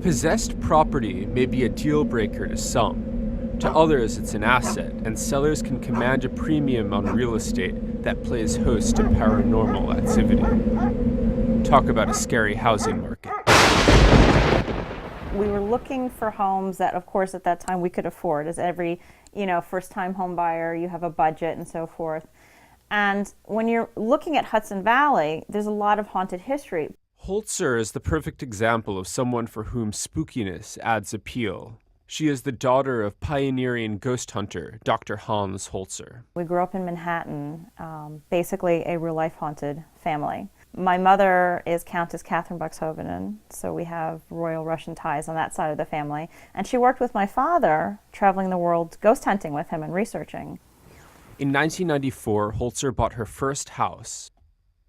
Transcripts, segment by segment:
Possessed property may be a deal breaker to some. To others, it's an asset, and sellers can command a premium on real estate that plays host to paranormal activity. Talk about a scary housing market. We were looking for homes that, of course, at that time we could afford. As every, first-time home buyer, you have a budget and so forth. And when you're looking at Hudson Valley, there's a lot of haunted history. Holzer is the perfect example of someone for whom spookiness adds appeal. She is the daughter of pioneering ghost hunter Dr. Hans Holzer. We grew up in Manhattan, basically a real-life haunted family. My mother is Countess Catherine Buxhovenen, so we have royal Russian ties on that side of the family. And she worked with my father, traveling the world ghost hunting with him and researching. In 1994, Holzer bought her first house.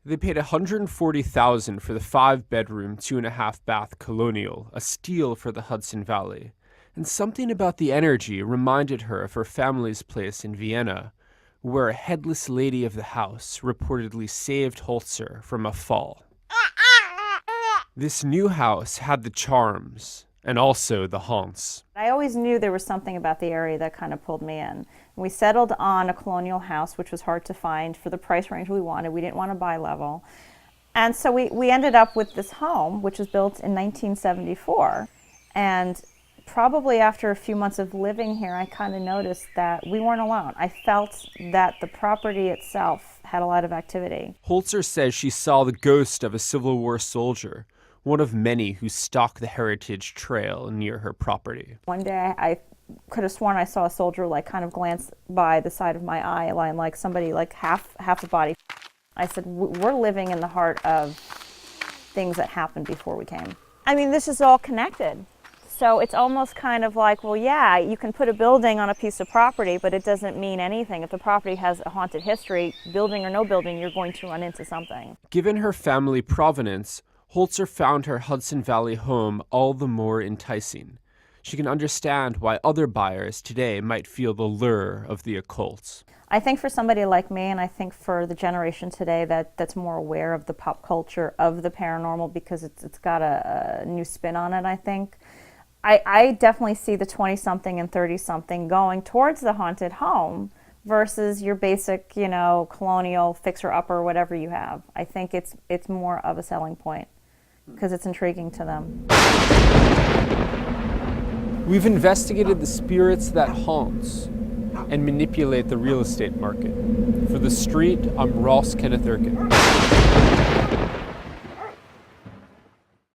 They paid $140,000 for the 5-bedroom, 2.5-bath colonial, a steal for the Hudson Valley. And something about the energy reminded her of her family's place in Vienna, where a headless lady of the house reportedly saved Holzer from a fall. This new house had the charms, and also the haunts. I always knew there was something about the area that kind of pulled me in. We settled on a colonial house, which was hard to find for the price range we wanted. We didn't want to buy level. And so we ended up with this home, which was built in 1974. And probably after a few months of living here, I kind of noticed that we weren't alone. I felt that the property itself had a lot of activity. Holzer says she saw the ghost of a Civil War soldier, one of many who stalk the Heritage Trail near her property. One day I could have sworn I saw a soldier kind of glance by the side of my eye line, like somebody half the body. I said, we're living in the heart of things that happened before we came. I mean, this is all connected. So it's almost kind of like, well, yeah, you can put a building on a piece of property, but it doesn't mean anything. If the property has a haunted history, building or no building, you're going to run into something. Given her family provenance, Holzer found her Hudson Valley home all the more enticing. She can understand why other buyers today might feel the lure of the occult. I think for somebody like me, and I think for the generation today that's more aware of the pop culture of the paranormal, because it's got a new spin on it, I think. I definitely see the 20-something and 30-something going towards the haunted home versus your basic, colonial fixer-upper, whatever you have. I think it's more of a selling point because it's intriguing to them. We've investigated the spirits that haunt and manipulate the real estate market. For The Street, I'm Ross Kenneth Erkin.